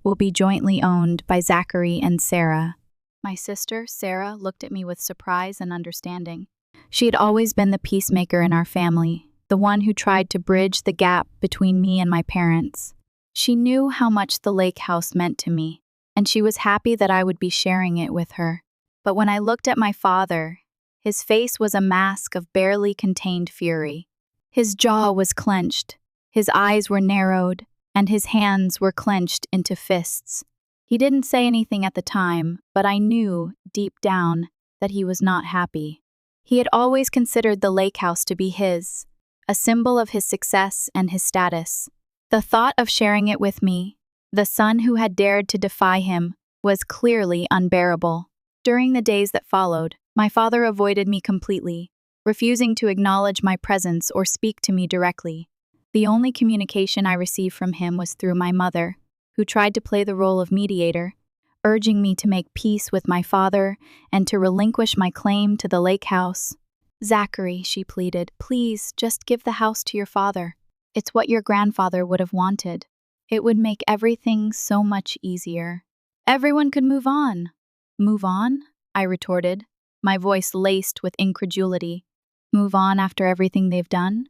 will be jointly owned by Zachary and Sarah. My sister, Sarah, looked at me with surprise and understanding. She had always been the peacemaker in our family, the one who tried to bridge the gap between me and my parents. She knew how much the lake house meant to me, and she was happy that I would be sharing it with her. But when I looked at my father, his face was a mask of barely contained fury. His jaw was clenched, his eyes were narrowed, and his hands were clenched into fists. He didn't say anything at the time, but I knew, deep down, that he was not happy. He had always considered the lake house to be his, a symbol of his success and his status. The thought of sharing it with me, the son who had dared to defy him, was clearly unbearable. During the days that followed, my father avoided me completely, refusing to acknowledge my presence or speak to me directly. The only communication I received from him was through my mother, who tried to play the role of mediator, urging me to make peace with my father and to relinquish my claim to the lake house. "Zachary," she pleaded, "please, just give the house to your father. It's what your grandfather would have wanted. It would make everything so much easier. Everyone could move on." "Move on?" I retorted, my voice laced with incredulity. "Move on after everything they've done?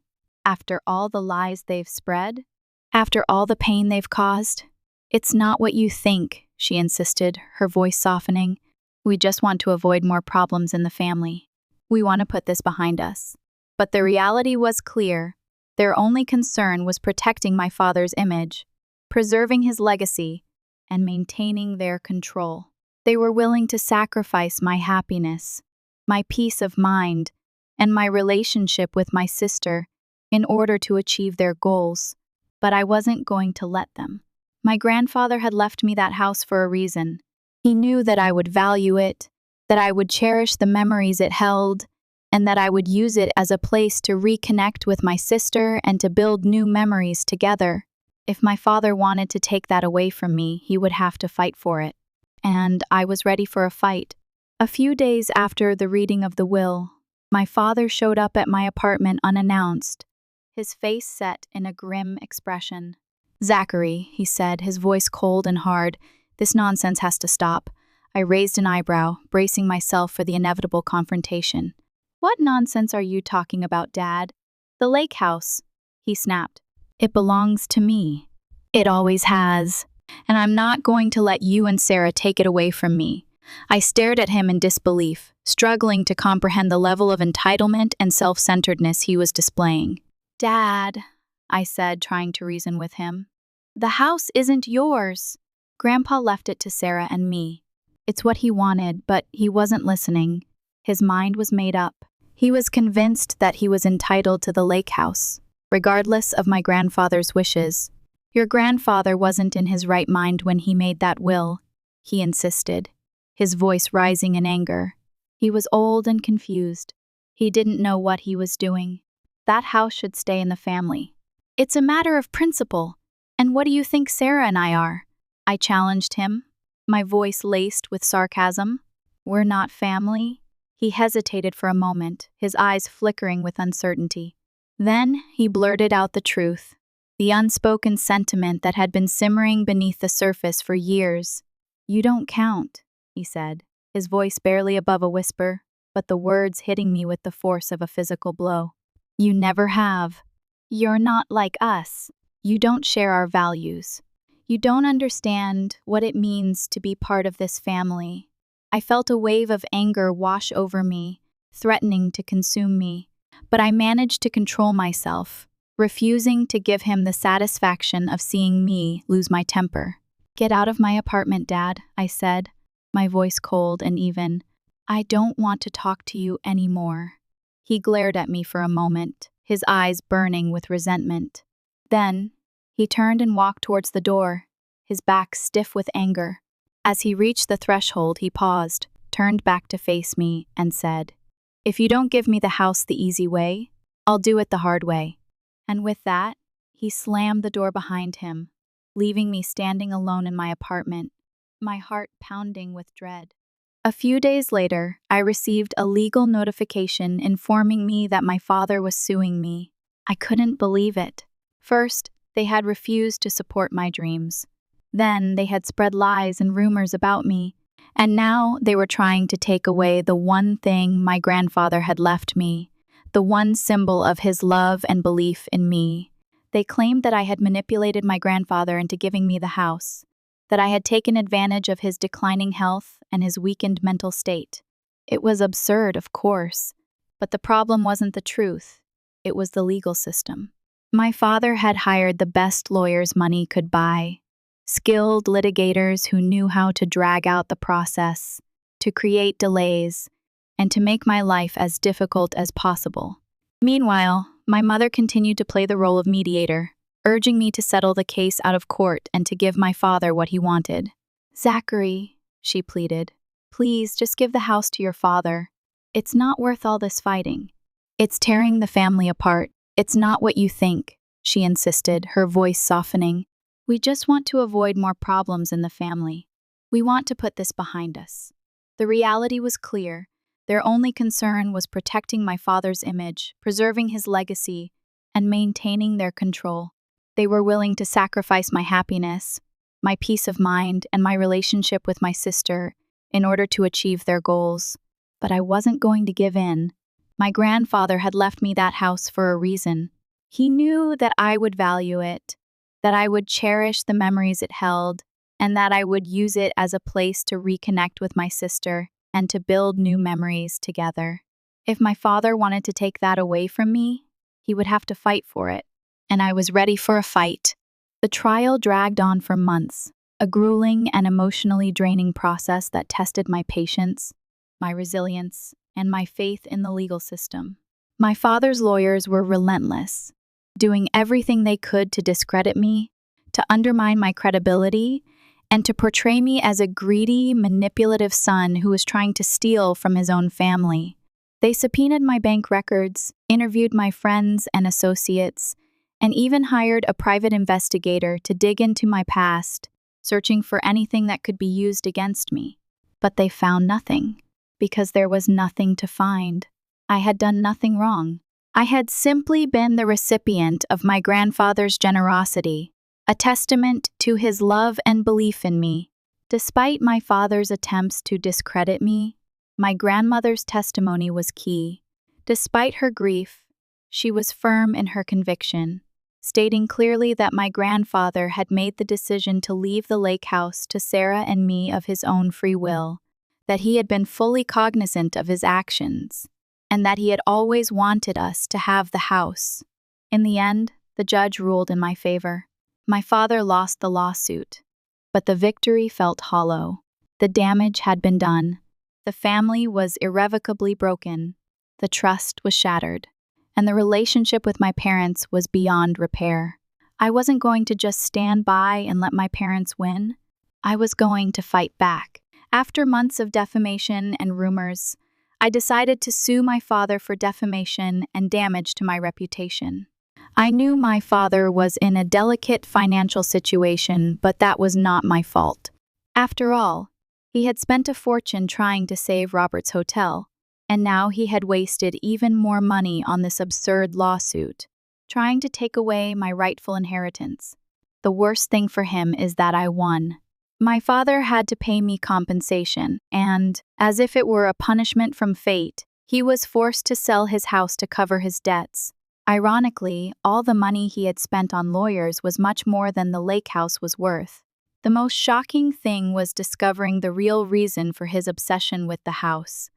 After all the lies they've spread? After all the pain they've caused?" "It's not what you think," she insisted, her voice softening. "We just want to avoid more problems in the family. We want to put this behind us." But the reality was clear. Their only concern was protecting my father's image, preserving his legacy, and maintaining their control. They were willing to sacrifice my happiness, my peace of mind, and my relationship with my sister in order to achieve their goals, but I wasn't going to let them. My grandfather had left me that house for a reason. He knew that I would value it, that I would cherish the memories it held, and that I would use it as a place to reconnect with my sister and to build new memories together. If my father wanted to take that away from me, he would have to fight for it. And I was ready for a fight. A few days after the reading of the will, my father showed up at my apartment unannounced, his face set in a grim expression. "Zachary," he said, his voice cold and hard, "this nonsense has to stop." I raised an eyebrow, bracing myself for the inevitable confrontation. "What nonsense are you talking about, Dad?" "The lake house," he snapped. "It belongs to me. It always has. And I'm not going to let you and Sarah take it away from me." I stared at him in disbelief, struggling to comprehend the level of entitlement and self-centeredness he was displaying. "Dad," I said, trying to reason with him, "the house isn't yours. Grandpa left it to Sarah and me. It's what he wanted, but he wasn't listening. His mind was made up. He was convinced that he was entitled to the lake house, regardless of my grandfather's wishes. Your grandfather wasn't in his right mind when he made that will," he insisted, his voice rising in anger. He was old and confused. He didn't know what he was doing. That house should stay in the family. "It's a matter of principle. And what do you think Sarah and I are?" I challenged him, my voice laced with sarcasm. "We're not family." He hesitated for a moment, his eyes flickering with uncertainty. Then he blurted out the truth, the unspoken sentiment that had been simmering beneath the surface for years. "You don't count," he said, his voice barely above a whisper, but the words hitting me with the force of a physical blow. "You never have. You're not like us. You don't share our values. You don't understand what it means to be part of this family." I felt a wave of anger wash over me, threatening to consume me. But I managed to control myself, refusing to give him the satisfaction of seeing me lose my temper. "Get out of my apartment, Dad," I said, my voice cold and even. "I don't want to talk to you anymore." He glared at me for a moment, his eyes burning with resentment. Then, he turned and walked towards the door, his back stiff with anger. As he reached the threshold, he paused, turned back to face me, and said, "If you don't give me the house the easy way, I'll do it the hard way." And with that, he slammed the door behind him, leaving me standing alone in my apartment, my heart pounding with dread. A few days later, I received a legal notification informing me that my father was suing me. I couldn't believe it. First, they had refused to support my dreams. Then, they had spread lies and rumors about me. And now, they were trying to take away the one thing my grandfather had left me, the one symbol of his love and belief in me. They claimed that I had manipulated my grandfather into giving me the house, that I had taken advantage of his declining health and his weakened mental state. It was absurd, of course, but the problem wasn't the truth. It was the legal system. My father had hired the best lawyers money could buy, skilled litigators who knew how to drag out the process, to create delays, and to make my life as difficult as possible. Meanwhile, my mother continued to play the role of mediator, urging me to settle the case out of court and to give my father what he wanted. "Zachary," she pleaded, "please just give the house to your father. It's not worth all this fighting. It's tearing the family apart. It's not what you think," she insisted, her voice softening. "We just want to avoid more problems in the family. We want to put this behind us." The reality was clear. Their only concern was protecting my father's image, preserving his legacy, and maintaining their control. They were willing to sacrifice my happiness, my peace of mind, and my relationship with my sister in order to achieve their goals. But I wasn't going to give in. My grandfather had left me that house for a reason. He knew that I would value it, that I would cherish the memories it held, and that I would use it as a place to reconnect with my sister and to build new memories together. If my father wanted to take that away from me, he would have to fight for it, and I was ready for a fight. The trial dragged on for months, a grueling and emotionally draining process that tested my patience, my resilience, and my faith in the legal system. My father's lawyers were relentless, doing everything they could to discredit me, to undermine my credibility, and to portray me as a greedy, manipulative son who was trying to steal from his own family. They subpoenaed my bank records, interviewed my friends and associates, and even hired a private investigator to dig into my past, searching for anything that could be used against me. But they found nothing, because there was nothing to find. I had done nothing wrong. I had simply been the recipient of my grandfather's generosity, a testament to his love and belief in me. Despite my father's attempts to discredit me, my grandmother's testimony was key. Despite her grief, she was firm in her conviction, stating clearly that my grandfather had made the decision to leave the lake house to Sarah and me of his own free will, that he had been fully cognizant of his actions, and that he had always wanted us to have the house. In the end, the judge ruled in my favor. My father lost the lawsuit, but the victory felt hollow. The damage had been done. The family was irrevocably broken. The trust was shattered, and the relationship with my parents was beyond repair. I wasn't going to just stand by and let my parents win. I was going to fight back. After months of defamation and rumors, I decided to sue my father for defamation and damage to my reputation. I knew my father was in a delicate financial situation, but that was not my fault. After all, he had spent a fortune trying to save Robert's hotel, and now he had wasted even more money on this absurd lawsuit, trying to take away my rightful inheritance. The worst thing for him is that I won. My father had to pay me compensation, and, as if it were a punishment from fate, he was forced to sell his house to cover his debts. Ironically, all the money he had spent on lawyers was much more than the lake house was worth. The most shocking thing was discovering the real reason for his obsession with the house.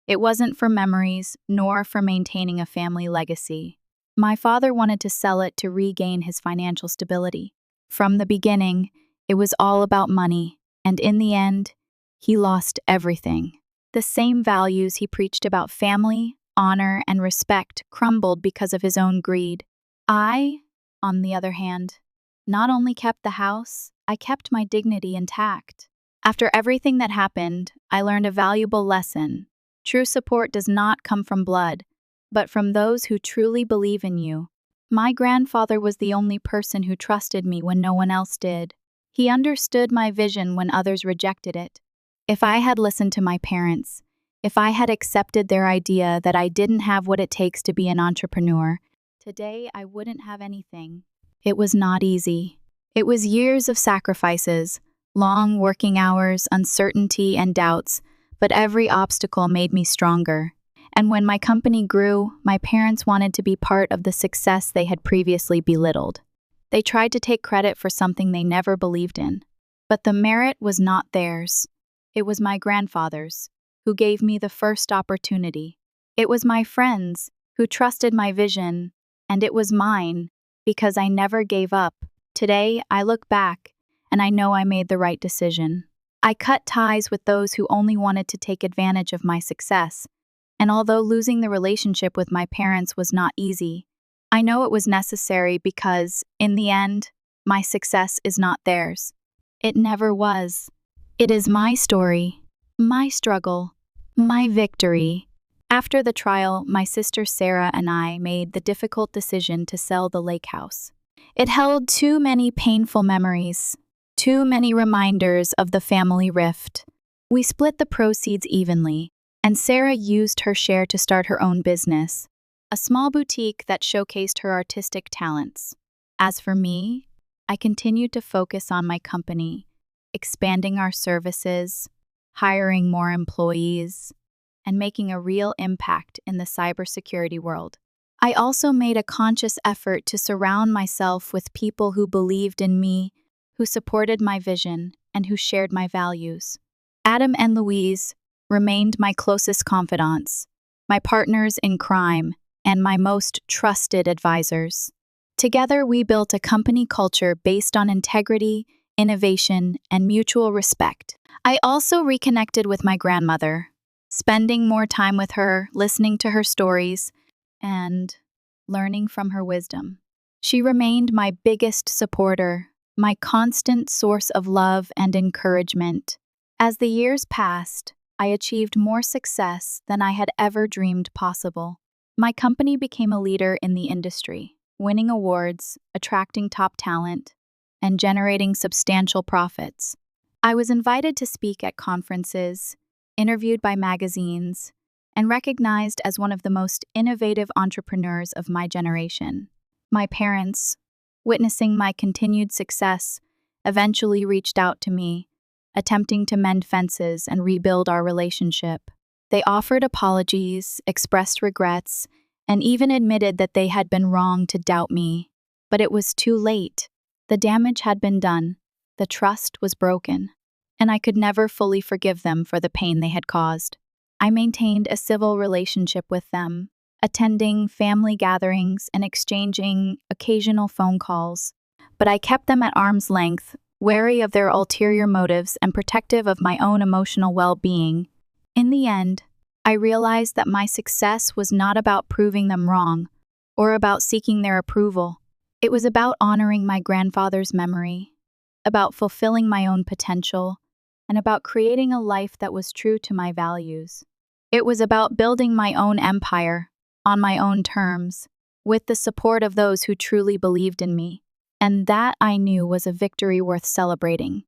It wasn't for memories, nor for maintaining a family legacy. My father wanted to sell it to regain his financial stability. From the beginning, it was all about money, and in the end, he lost everything. The same values he preached about family, honor, and respect crumbled because of his own greed. I, on the other hand, not only kept the house, I kept my dignity intact. After everything that happened, I learned a valuable lesson. True support does not come from blood, but from those who truly believe in you. My grandfather was the only person who trusted me when no one else did. He understood my vision when others rejected it. If I had listened to my parents, if I had accepted their idea that I didn't have what it takes to be an entrepreneur, today I wouldn't have anything. It was not easy. It was years of sacrifices, long working hours, uncertainty, and doubts, but every obstacle made me stronger. And when my company grew, my parents wanted to be part of the success they had previously belittled. They tried to take credit for something they never believed in. But the merit was not theirs. It was my grandfather's, who gave me the first opportunity. It was my friends, who trusted my vision, and it was mine, because I never gave up. Today, I look back, and I know I made the right decision. I cut ties with those who only wanted to take advantage of my success, and although losing the relationship with my parents was not easy, I know it was necessary because, in the end, my success is not theirs. It never was. It is my story, my struggle, my victory. After the trial, my sister Sarah and I made the difficult decision to sell the lake house. It held too many painful memories, too many reminders of the family rift. We split the proceeds evenly, and Sarah used her share to start her own business, a small boutique that showcased her artistic talents. As for me, I continued to focus on my company, expanding our services, hiring more employees, and making a real impact in the cybersecurity world. I also made a conscious effort to surround myself with people who believed in me, who supported my vision, and who shared my values. Adam and Louise remained my closest confidants, my partners in crime, and my most trusted advisors. Together, we built a company culture based on integrity, innovation, and mutual respect. I also reconnected with my grandmother, spending more time with her, listening to her stories, and learning from her wisdom. She remained my biggest supporter, my constant source of love and encouragement. As the years passed, I achieved more success than I had ever dreamed possible. My company became a leader in the industry, winning awards, attracting top talent, and generating substantial profits. I was invited to speak at conferences, interviewed by magazines, and recognized as one of the most innovative entrepreneurs of my generation. My parents, witnessing my continued success, eventually reached out to me, attempting to mend fences and rebuild our relationship. They offered apologies, expressed regrets, and even admitted that they had been wrong to doubt me. But it was too late. The damage had been done, the trust was broken, and I could never fully forgive them for the pain they had caused. I maintained a civil relationship with them, attending family gatherings and exchanging occasional phone calls, but I kept them at arm's length, wary of their ulterior motives and protective of my own emotional well-being. In the end, I realized that my success was not about proving them wrong or about seeking their approval. It was about honoring my grandfather's memory, about fulfilling my own potential, and about creating a life that was true to my values. It was about building my own empire, on my own terms, with the support of those who truly believed in me. And that, I knew, was a victory worth celebrating.